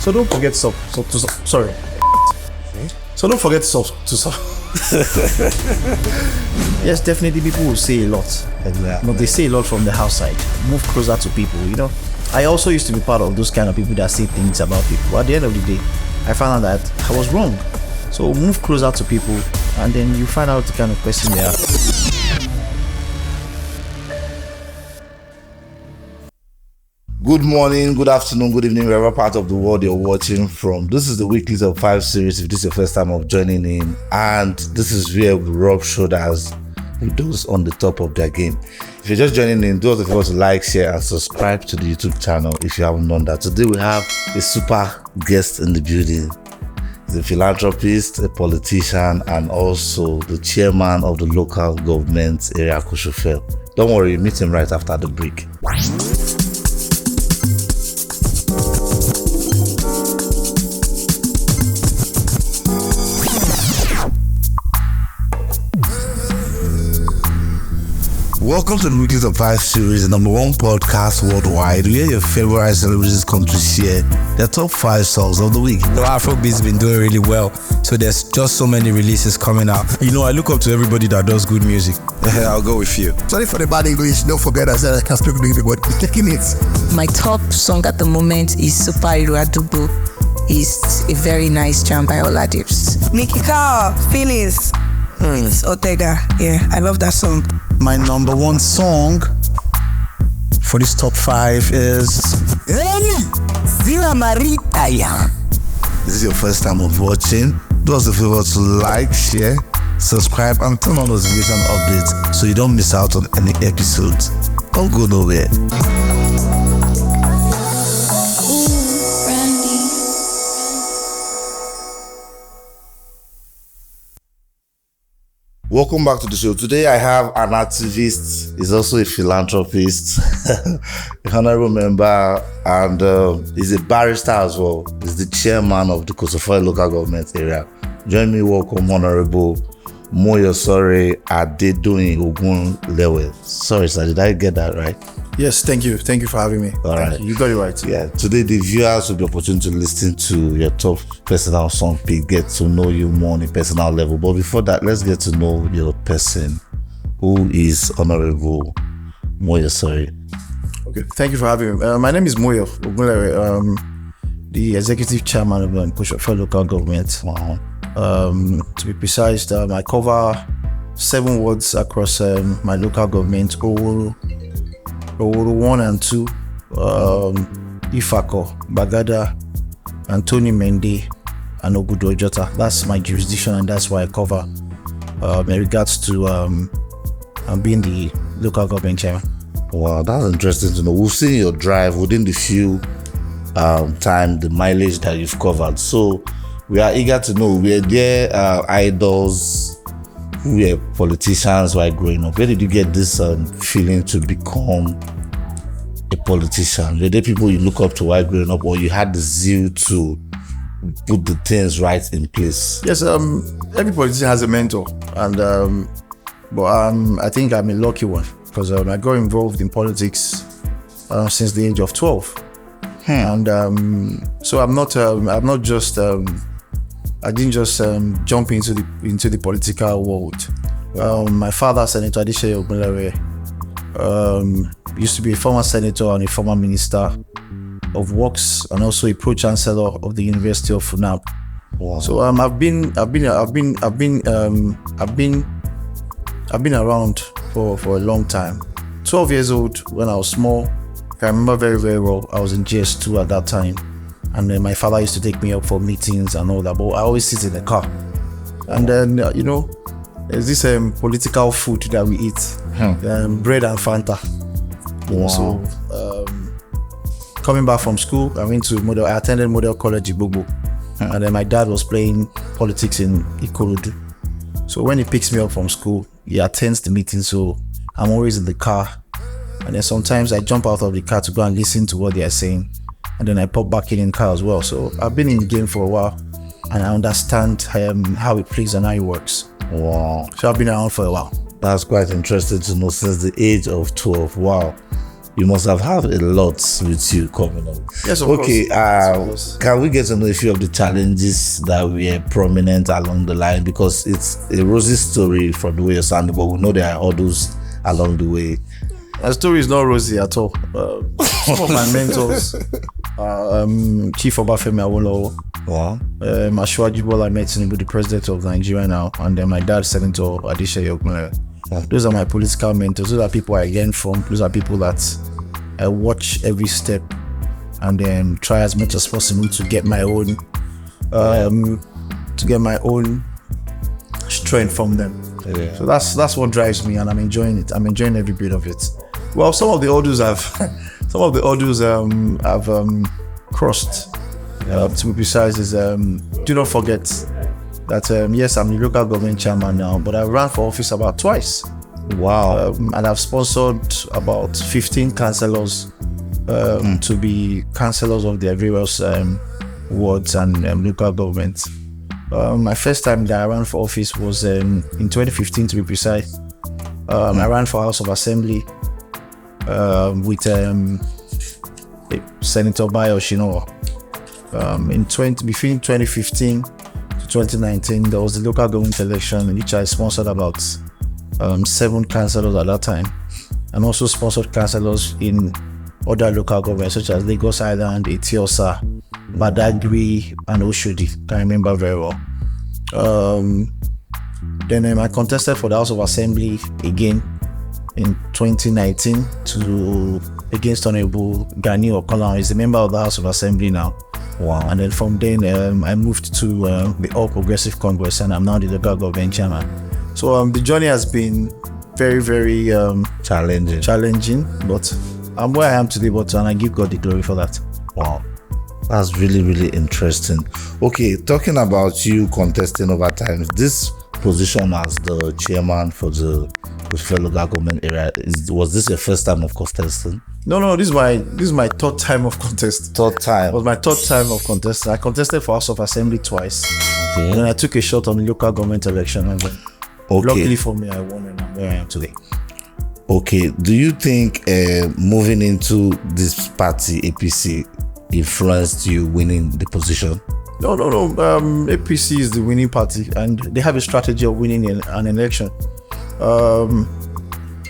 So don't forget So don't forget to Yes, definitely people will say a lot. Exactly. But they say a lot from the outside. Move closer to people, you know. I also used to be part of those kind of people that say things about people. At the end of the day, I found out that I was wrong. So move closer to people and then you find out the kind of person they are. Good morning, good afternoon, good evening, wherever part of the world you're watching from. This is the Weekly Top 5 series, if this is your first time of joining in. And this is where we rub shoulders with those on the top of their game. If you're just joining in, do us a favor to like, share, and subscribe to the YouTube channel if you haven't done that. Today we have a super guest in the building. He's a philanthropist, a politician, and also the chairman of the local government area, Kosofe. Don't worry, you meet him right after the break. Welcome to the Weekly Top 5 series, the number one podcast worldwide where your favorite celebrities come to share their top 5 songs of the week. The Afrobeat's been doing really well, so there's just so many releases coming out. You know, I look up to everybody that does good music. I'll go with you. Sorry for the bad English, don't forget I said I can speak English, but we're taking it. My top song at the moment is Super Hero Adubo. It's a very nice jam by Oladips. Nikki Carr, Phyllis. It's Otega. Yeah, I love that song. My number one song for this top 5 is Zila Marita. This is your first time of watching. Do us a favor to like, share, subscribe, and turn on notification updates so you don't miss out on any episodes. Don't go nowhere. Welcome back to the show. Today I have an activist. He's also a philanthropist, a honorable member, and he's a barrister as well. He's the chairman of the Kosofe local government area. Join me, welcome Honorable Moyosore Adedoyin Ogunlewe. Sorry, sir, did I get that right? Yes, thank you. Thank you for having me. All right. You got it right. Yeah. Today the viewers will be opportunity to listen to your top personal song pick, get to know you more on a personal level. But before that, let's get to know your person. Who is Honorable Moyosore? Okay. Thank you for having me. My name is Moyo Ogunlewe, the executive chairman of Kosofe local government. Wow. To be precise, I cover 7 wards across my local government: Oworo 1 and 2, Ifako, Bagada, Antoni Mende, and Ogudo Jota. That's my jurisdiction, and that's why I cover in regards to being the local government chairman. Wow, that's interesting to know. We've seen your drive within the few time, the mileage that you've covered. So we are eager to know, were there idols who were politicians while growing up? Where did you get this feeling to become a politician? Were there people you look up to while growing up, or you had the zeal to put the things right in place? Yes, every politician has a mentor, and I think I'm a lucky one because I got involved in politics since the age of 12, and so I didn't just jump into the political world. My father, Senator Adedoyin Ogunlewe, used to be a former senator and a former minister of works, and also a pro-chancellor of the University of FUNAB. Wow. So I've been around for a long time. 12 years old when I was small. I remember very, very well. I was in GS2 at that time. And then my father used to take me up for meetings and all that, but I always sit in the car. And then, there's this political food that we eat, bread and Fanta. Wow. So, coming back from school, I attended Model College in Gbogbo. And then my dad was playing politics in Ikorodu. So when he picks me up from school, he attends the meeting, so I'm always in the car. And then sometimes I jump out of the car to go and listen to what they are saying. And then I pop back in the car as well. So I've been in the game for a while, and I understand how it plays and how it works. Wow. So I've been around for a while. That's quite interesting to know since the age of 12. Wow. you must have had a lot with you coming up. Yes, of okay, course. can we get to know a few of the challenges that were prominent along the line? Because it's a rosy story from the way you're sounding, but we know there are others along the way. The story is not rosy at all. Some of my mentors, Chief Obafemi Awolowo, Wow. Asiwaju Bola Ahmed Tinubu, the president of Nigeria now, and then my dad, Senator Adedoyin Ogunlewe. Those are my political mentors. Those are people I learn from. Those are people that I watch every step and then try as much as possible to get my own strength from them. Yeah. So that's what drives me, and I'm enjoying it. I'm enjoying every bit of it. Well, some of the orders I've crossed. To be precise, is do not forget that yes, I'm the local government chairman now, but I ran for office about twice. Wow. And I've sponsored about 15 councillors to be councillors of their various wards and local governments. My first time that I ran for office was in 2015, to be precise. I ran for House of Assembly with Senator Barr. Between 2015 to 2019, there was the local government election in which I sponsored about 7 councillors at that time, and also sponsored councillors in other local governments such as Lagos Island, Etiosa, Badagry, and Oshodi. Can't remember very well. Then I contested for the House of Assembly again in 2019 against Honorable Gani Okola. He's a member of the House of Assembly now. Wow. And then from then I moved to the All Progressive Congress, and I'm now the local government chairman. So the journey has been very, very challenging, but I'm where I am today, and I give God the glory for that. Wow. That's really, really interesting. Okay, talking about you contesting over time, this position as the chairman for the Kosofe local government area, was this your first time of contesting? No, this is my third time of contest. Third time? It was my third time of contesting. I contested for House of Assembly twice. Okay. And then I took a shot on the local government election, and then luckily for me, I won, and I'm where I am today. Okay, do you think moving into this party, APC, influenced you winning the position? No. APC is the winning party, and they have a strategy of winning an election.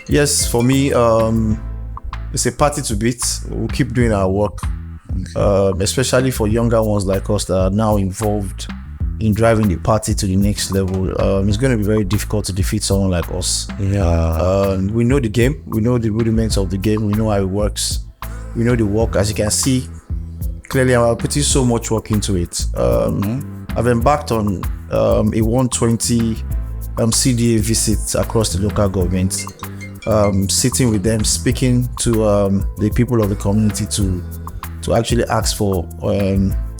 Yes, for me, it's a party to beat. We'll keep doing our work, especially for younger ones like us that are now involved in driving the party to the next level. It's going to be very difficult to defeat someone like us. Yeah. We know the game. We know the rudiments of the game. We know how it works. We know the work. As you can see, clearly I'm putting so much work into it. I've embarked on a 120 CDA visits across the local government, sitting with them, speaking to the people of the community to actually ask for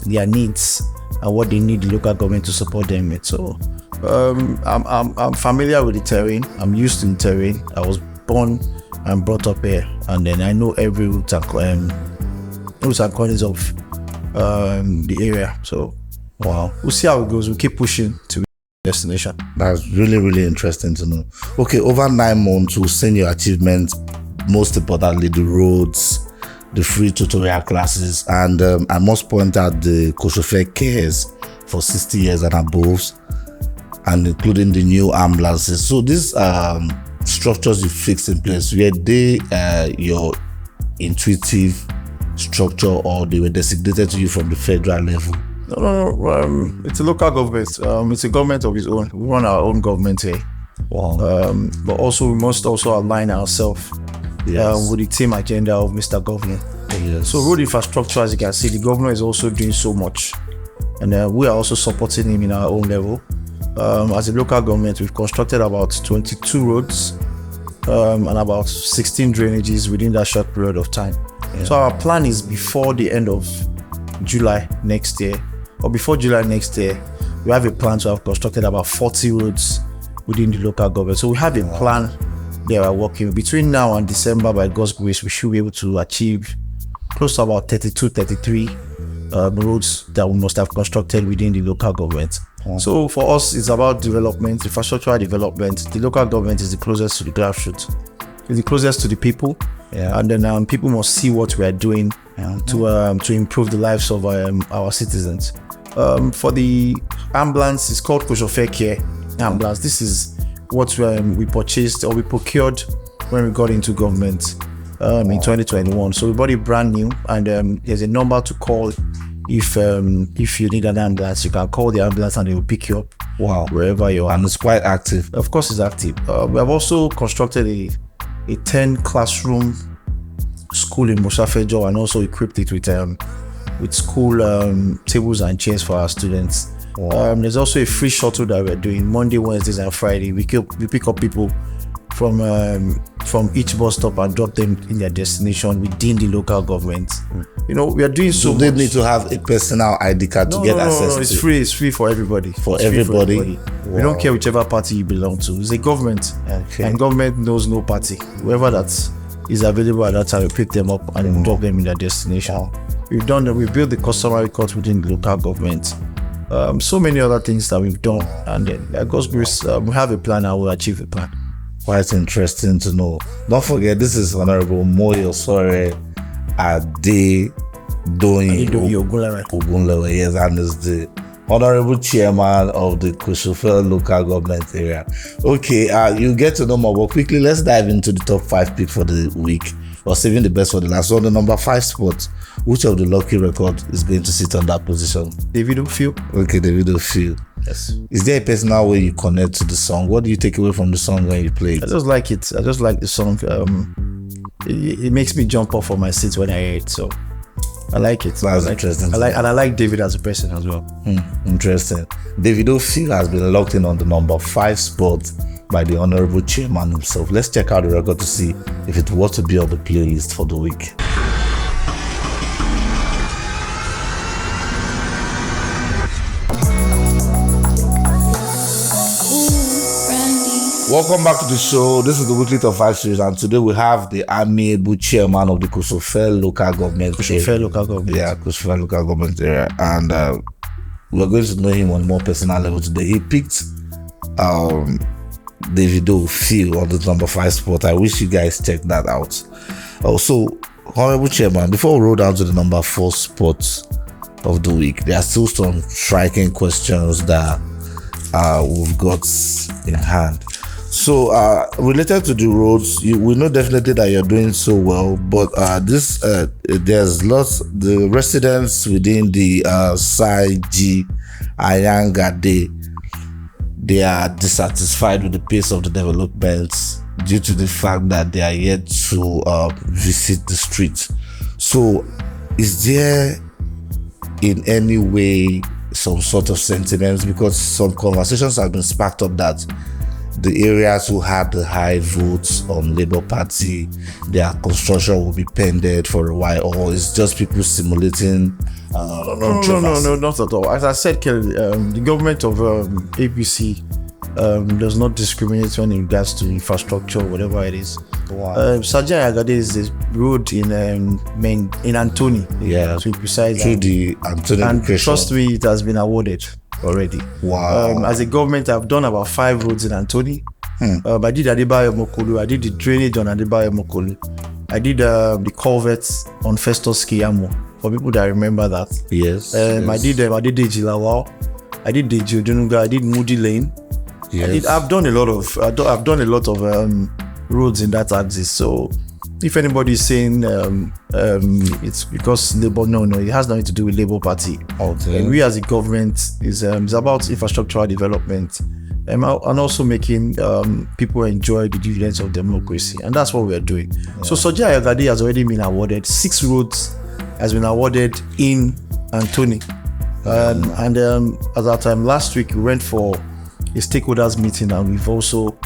their needs and what they need the local government to support them with. So I'm familiar with the terrain. I'm used to the terrain. I was born and brought up here, and then I know every route and corners of the area. So wow, we'll see how it goes. We'll keep pushing to destination. That's really, really interesting to know. Okay, over 9 months, we've seen your achievements, most importantly the roads, the free tutorial classes, and I must point out the Kosofe cares for 60 years and above, and including the new ambulances. So these structures you fixed in place, were they your intuitive structure, or they were designated to you from the federal level? No. It's a local government. It's a government of its own. We run our own government here. Wow. But also we must also align ourselves with the team agenda of Mr. Governor. Yes. So road infrastructure, as you can see, the governor is also doing so much, and we are also supporting him in our own level. As a local government, we've constructed about 22 roads and about 16 drainages within that short period of time. Yeah. So our plan is before the end of July next year, or before July next year, we have a plan to have constructed about 40 roads within the local government. So we have a plan they are working. Between now and December, by God's grace, we should be able to achieve close to about 33 roads that we must have constructed within the local government. So for us, it's about development, infrastructural development. The local government is the closest to the grassroots. It's the closest to the people. Yeah. And then people must see what we are doing to improve the lives of our citizens. For the ambulance, it's called Kosofe LGA ambulance. This is what we purchased or we procured when we got into government in 2021. So we bought it brand new, and there's a number to call if you need an ambulance. You can call the ambulance and they will pick you up. Wow. Wherever you are. And it's quite active. Of course, it's active. We have also constructed a 10 classroom school in Moyosore Adedoyin, and also equipped it with school tables and chairs for our students. Wow. There's also a free shuttle that we're doing Monday, Wednesdays, and Friday. We pick up people from each bus stop and drop them in their destination within the local government. You know, we are doing so they much. need to have a personal ID card to get access No, it's to. free. It's free for everybody. For It's free everybody? We don't care whichever party you belong to. It's a government, Okay. and government knows no party. Whoever that is available at that time, we pick them up and drop them in their destination. We've done that. We've built the customer records within the local government. So many other things that we've done, and then by God's grace, we have a plan and we'll achieve the plan. Quite interesting to know. Don't forget, this is Honorable Moyosore Adedoyin Ogunlewe. Yes, and is the Honorable Chairman of the Kosofe local government area. Okay, you get to know more, but quickly, let's dive into the top 5 pick for the week. Or saving the best for the last. So on the number 5 spot, which of the lucky record is going to sit on that position? Davido Phil. Okay, Davido Phil. Yes. Is there a personal way you connect to the song? What do you take away from the song when you play it? I just like it. I just like the song. It makes me jump off of my seat when I hear it. So I like it. That's interesting. I like David as a person as well. Interesting. Davido Phil has been locked in on the number 5 spot by the Honorable Chairman himself. Let's check out the record to see if it was to be on the playlist for the week. Welcome back to the show. This is the weekly top 5 series, and today we have the amiable chairman of the Kosofe local government Kosofe local government. Yeah, Kosofe local government area, and we're going to know him on a more personal level today. He picked Davido Phil on the number 5 spot. I wish you guys check that out. Also, Honorable Chairman, before we roll down to the number 4 spot of the week, there are still some striking questions that we've got in hand. So, related to the roads, we know definitely that you're doing so well, but there's lots, the residents within the Saiji Ayangade, they are dissatisfied with the pace of the developments due to the fact that they are yet to visit the streets. So, is there in any way some sort of sentiments, because some conversations have been sparked up that the areas who had the high votes on Labour Party, their construction will be pended for a while, or it's just people simulating No, not at all. As I said, Kelly, the government of APC does not discriminate when it regards to infrastructure, whatever it is. Wow. Sajai Agade is the road in Antony. Yeah, to be precise. through the Antony And location. trust me, it has been awarded already. Wow. As a government, I've done about 5 roads in Antony. I did Adebayo Mokolo. I did the drainage on Adebayo Mokolo. I did the culverts on Festus Kiyamo. For people that remember that. Yes. I did Dejilawao. I did Dejiodunga. I did Moody Lane. Yes. I've done a lot of roads in that axis. So if anybody is saying it's because Labour, no, it has nothing to do with Labour Party. Okay. And we as a government is about infrastructural development and also making people enjoy the dividends of democracy, and that's what we are doing. So Sajai Agade has already been awarded 6 roads, has been awarded in Antony, and at that time last week we went for a stakeholders meeting, and we've also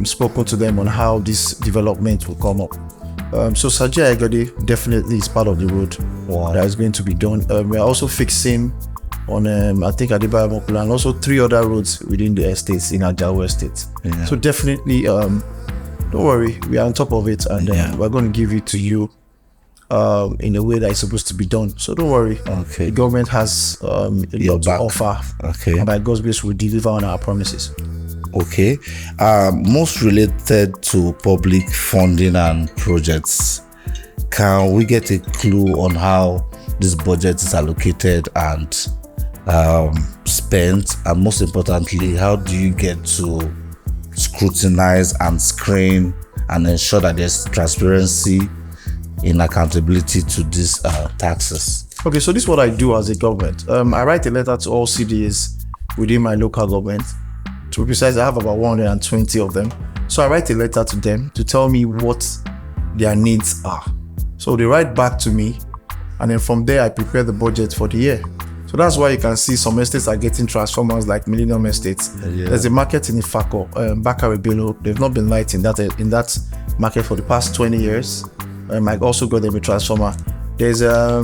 spoken to them on how this development will come up. So Sajai Agade definitely is part of the road that is going to be done. We are also fixing on I think Adebayo Mokolo and also 3 other roads within the estates in Ajawo Estate. Yeah. So definitely don't worry, we are on top of it, and we're going to give it to you in a way that is supposed to be done. So don't worry. Okay. The government has a lot to offer. Okay. And by God's grace, we'll deliver on our promises. Okay. Most related to public funding and projects, can we get a clue on how this budget is allocated and spent? And most importantly, how do you get to scrutinize and screen and ensure that there's transparency in accountability to these taxes? Okay, so this is what I do as a government. I write a letter to all CDAs within my local government. To be precise, I have about 120 of them. So I write a letter to them to tell me what their needs are. So they write back to me, and then from there I prepare the budget for the year. So that's why you can see some estates are getting transformers like Millennium Estates. There's a market in Ifako, Bakare Bello. They've not been light in that market for the past 20 years. I also got them a transformer. There are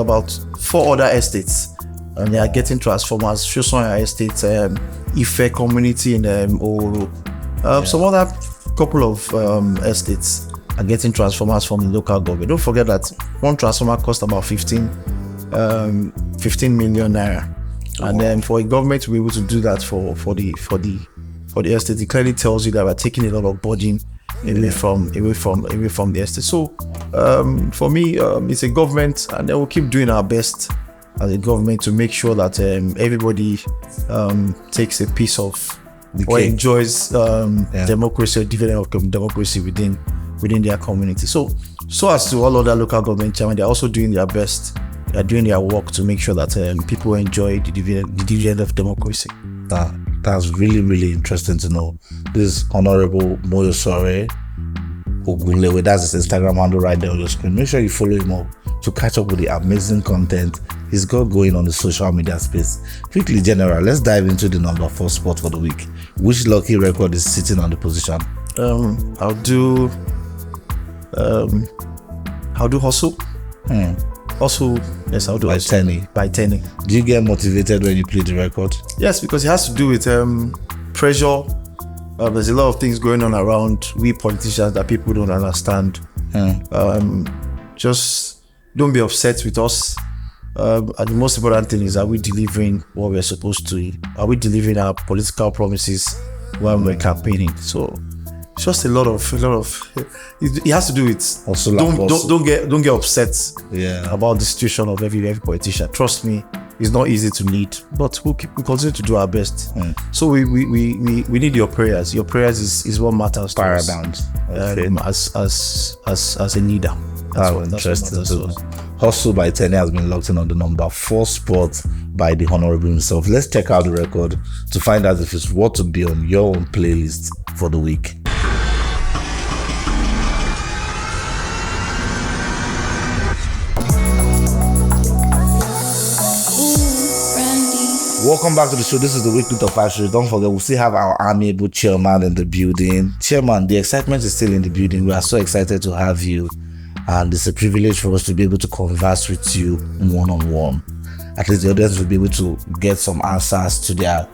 about 4 other estates, and they are getting transformers. Shosonya Estate, Ife Community in Oro. Some other couple of estates are getting transformers from the local government. Don't forget that one transformer costs about 15 million naira, and then for a government to be able to do that for the estate, it clearly tells you that we're taking a lot of burden away from the estate. So for me, it's a government, and then we'll keep doing our best as a government to make sure that everybody takes a piece of or enjoys democracy or dividend of democracy within their community. So as to all other local government chairmen, they're also doing their best. They're doing their work to make sure that people enjoy the dividend of democracy. That's really, really interesting to know. This Honorable Moyosore Ogunlewe, that's his Instagram handle right there on your screen. Make sure you follow him up to catch up with the amazing content he's got going on the social media space. Quickly, General, let's dive into the number 4 spot for the week. Which lucky record is sitting on the position? I'll do Hustle. Also, yes, I'll do by Hustle. Tenny. By Tenny. Do you get motivated when you play the record? Yes, because it has to do with pressure. There's a lot of things going on around we politicians that people don't understand. Just don't be upset with us. And the most important thing is, are we delivering what we're supposed to? Are we delivering our political promises when we're campaigning? So it's just a lot of it has to do with also don't get upset about the situation of every politician. Trust me, it's not easy to lead, but we continue to do our best. So we need your prayers. Your prayers is what matters to us as a leader. That's interesting. Hustle by Tenny has been locked in on the number 4 spot by the Honorable himself. Let's check out the record to find out if it's what to be on your own playlist for the week. Welcome back to the show. This is the weekly top 5 show. Don't forget, we still have our amiable chairman in the building. Chairman, the excitement is still in the building. We are so excited to have you, and it's a privilege for us to be able to converse with you one-on-one. At least the audience will be able to get some answers to their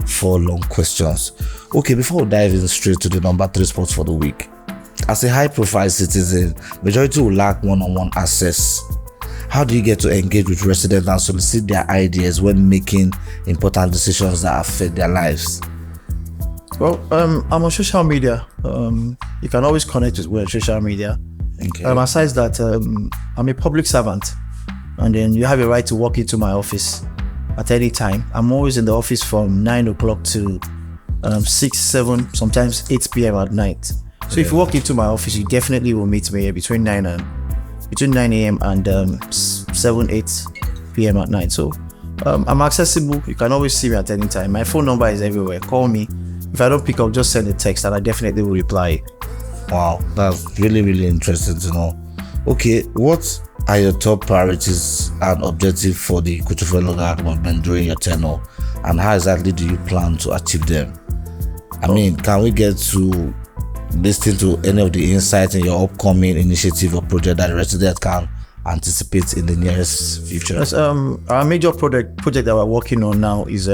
4 long questions. Okay, before we dive in straight to the number 3 spots for the week, as a high-profile citizen, majority will lack one-on-one access. How do you get to engage with residents and solicit their ideas when making important decisions that affect their lives? Well, I'm on social media. You can always connect with me on social media. Okay. Aside that, I'm a public servant, and then you have a right to walk into my office at any time. I'm always in the office from 9 o'clock to 6, 7, sometimes 8 p.m. at night. So if you walk into my office, you definitely will meet me here between 9 a.m. and 7, 8 p.m. at night. So I'm accessible. You can always see me at any time. My phone number is everywhere. Call me. If I don't pick up, just send a text and I definitely will reply. Wow, that's really, really interesting to know. Okay, what are your top priorities and objectives for the Kosofe LGA government during your tenure, and how exactly do you plan to achieve them? I mean, can we get to listen to any of the insights in your upcoming initiative or project that the resident can anticipate in the nearest future? Yes, our major project that we're working on now is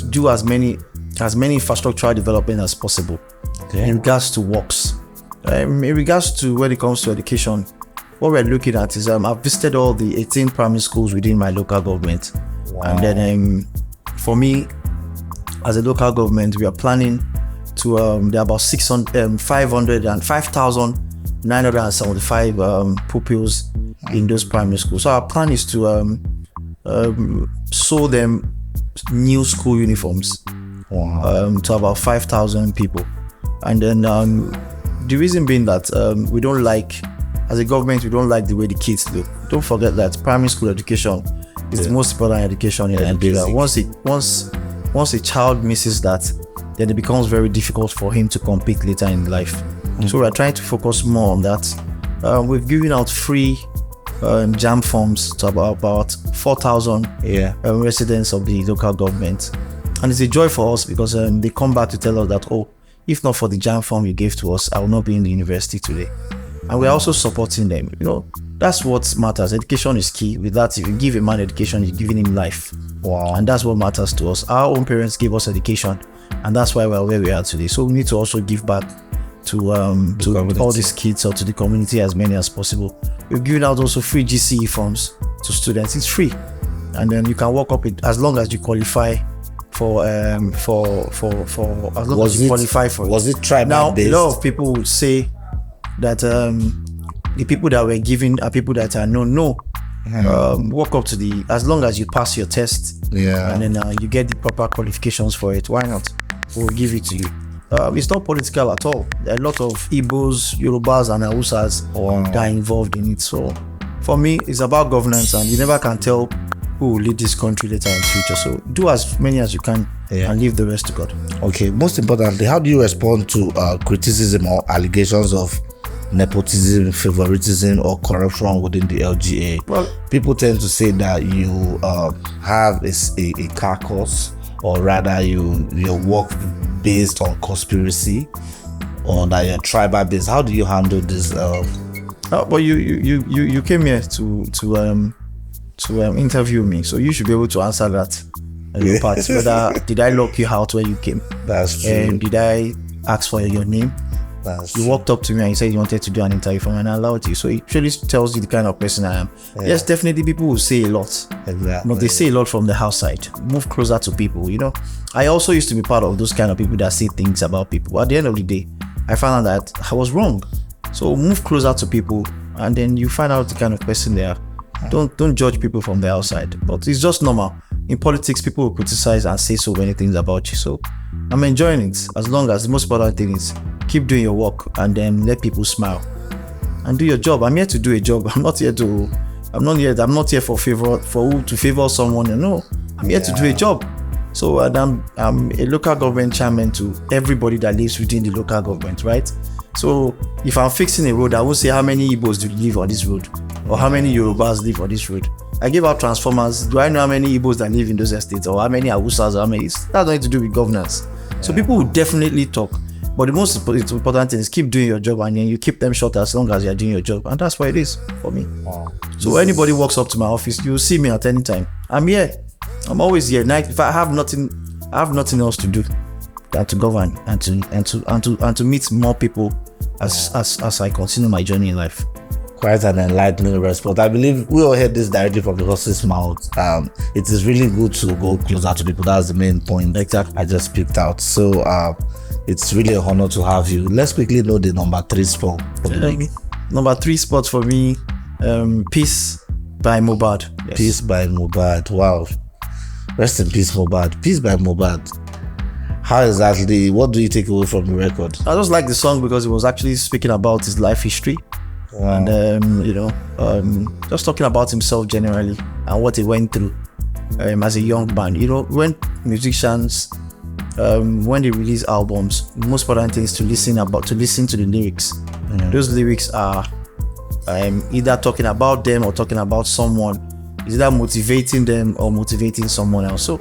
do as many infrastructural development as possible. In regards to works. In regards to when it comes to education, what we're looking at is I've visited all the 18 primary schools within my local government. Wow. And then for me, as a local government, we are planning to there are about 5,975 pupils in those primary schools. So our plan is to sew them new school uniforms to about 5,000 people. And then the reason being that we don't like, as a government, we don't like the way the kids look. Don't forget that primary school education is the most important education in Nigeria. Once a child misses that, then it becomes very difficult for him to compete later in life. So we're trying to focus more on that. We've given out free JAM forms to about 4,000 residents of the local government. And it's a joy for us because they come back to tell us that, oh, if not for the JAM form you gave to us, I will not be in the university today. And we're also supporting them. That's what matters. Education is key. With that, if you give a man education, you're giving him life. Wow. And that's what matters to us. Our own parents gave us education, and that's why we're where we are today. So we need to also give back to all these kids or to the community as many as possible. We've given out also free GCE forms to students. It's free, and then you can walk up it as long as you qualify for as long as you qualify for it. Was it tribal Now, based? a lot of people would say that the people that were given are people that are known. No, walk up to as long as you pass your test, and then you get the proper qualifications for it. Why not? We'll give it to you. It's not political at all. There are a lot of Igbos, Yorubas, and Hausas that are involved in it. So, for me, it's about governance, and you never can tell who will lead this country later in the future. So, do as many as you can and leave the rest to God. Okay, most importantly, how do you respond to criticism or allegations of nepotism, favoritism, or corruption within the LGA? Well, people tend to say that you have a caucus, or rather you work based on conspiracy, or that you're tribal based. How do you handle this? But you came here to interview me, so you should be able to answer that. Part. Whether did I lock you out when you came? That's true. And did I ask for your name? You walked up to me and you said you wanted to do an interview for me, and I allowed you. So it really tells you the kind of person I am. Yes, definitely people will say a lot. Exactly. But they say a lot from the house side. Move closer to people, I also used to be part of those kind of people that say things about people. At the end of the day, I found out that I was wrong. So move closer to people, and then you find out the kind of person they are. Don't judge people from the outside. But it's just normal. In politics, people will criticize and say so many things about you. So I'm enjoying it, as long as the most important thing is keep doing your work and then let people smile and do your job. I'm here to do a job. I'm not here for to favor someone. No, I'm here to do a job. So I'm a local government chairman to everybody that lives within the local government, right? So if I'm fixing a road, I won't say how many Igbos do live on this road or how many Yorubas live on this road. I give out transformers. Do I know how many Igbos that live in those estates, or how many Hausas, or how many? That's nothing to do with governance. So people will definitely talk, but the most important thing is keep doing your job, and then you keep them short as long as you're doing your job, and that's what it is for me. Wow. So anybody walks up to my office, you'll see me at any time. I'm here. I'm always here. If I have nothing else to do than to govern and to meet more people as I continue my journey in life. Quite an enlightening response. I believe we all heard this directly from the horse's mouth. It is really good to go closer to people. That's the main point. Exactly. I just picked out. So it's really an honor to have you. Let's quickly know the number 3 spot for the week. Number 3 spot for me, Peace by Mohbad. Yes. Peace by Mohbad. Wow. Rest in peace, Mohbad. Peace by Mohbad. How exactly? What do you take away from the record? I just like the song because it was actually speaking about his life history. Wow. And just talking about himself generally and what he went through as a young man. When musicians when they release albums, the most important thing is to listen to the lyrics. Those lyrics are either talking about them or talking about someone. Is either motivating them or motivating someone else. So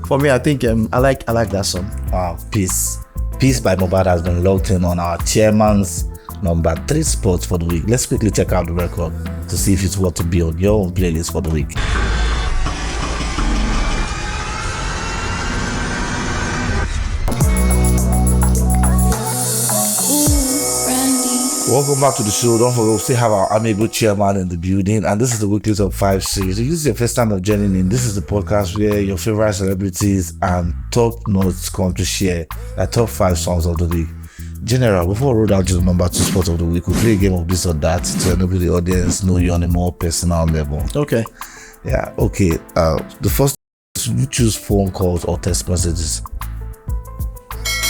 for me, I think I like that song. Wow. Peace by Mohbad has been locked in on our chairman's number 3 spot for the week. Let's quickly check out the record to see if it's worth to be on your own playlist for the week. Welcome back to the show. Don't forget, we still have our amiable chairman in the building, and this is the weekly top 5 series. If this is your first time of joining in, this is the podcast where your favorite celebrities and top notes come to share their top 5 songs of the week. General, before we roll out to the number 2 spot of the week, we play a game of this or that to enable the audience know you on a more personal level. Okay. Yeah, okay. The first, you choose phone calls or text messages?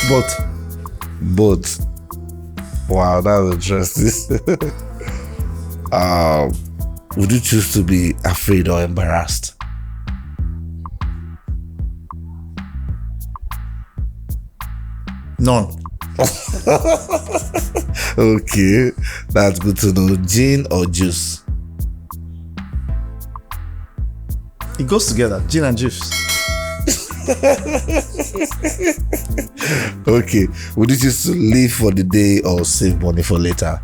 Both. Wow, that's interesting. Would you choose to be afraid or embarrassed? None. Okay, that's good to know. Gin or juice? It goes together. Gin and juice. Okay, would you choose to live for the day or save money for later?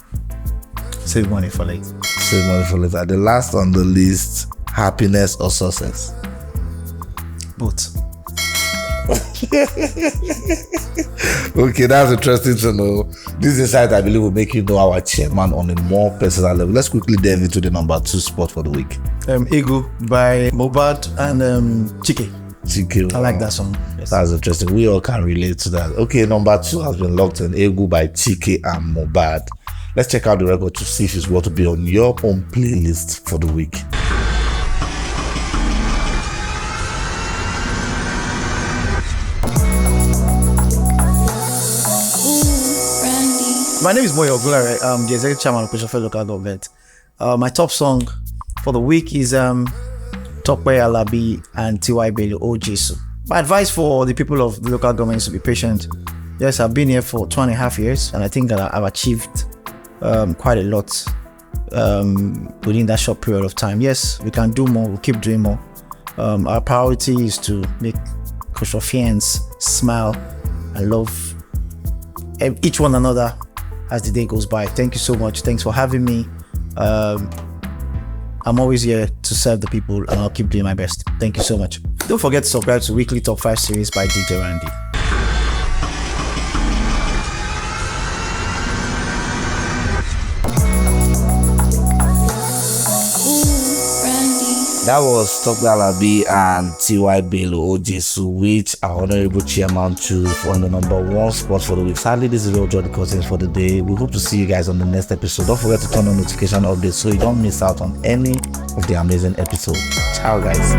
Save money for later. Save money for later. The last on the list, happiness or success? Both. Okay, that's interesting to know. This insight, I believe, will make you know our chairman on a more personal level. Let's quickly delve into the number 2 spot for the week. Ego by Mohbad and Chike. I like that song. Yes. That's interesting. We all can relate to that. Okay, number 2 has been locked in. Ego by Chike and Mohbad. Let's check out the record to see if it's worth to be on your own playlist for the week. My name is Moyosore Adedoyin Ogunlewe. I'm the executive chairman of Kosofe local government. My top song for the week is Tope Alabi and T.Y. Bello Ojesu. My advice for the people of the local government is to be patient. Yes, I've been here for 2.5 years, and I think that I've achieved quite a lot within that short period of time. Yes, we can do more. We'll keep doing more. Our priority is to make Kosofeans smile and love each one another as the day goes by. Thank you so much. Thanks for having me. I'm always here to serve the people, and I'll keep doing my best. Thank you so much. Don't forget to subscribe to Weekly Top 5 series by DJ Randy. That was Tope Alabi and T.Y. Bello Ojesu, which our honorable chairman chose for the number 1 spot for the week. Sadly, this is all the content for the day. We hope to see you guys on the next episode. Don't forget to turn on notification updates so you don't miss out on any of the amazing episodes. Ciao, guys.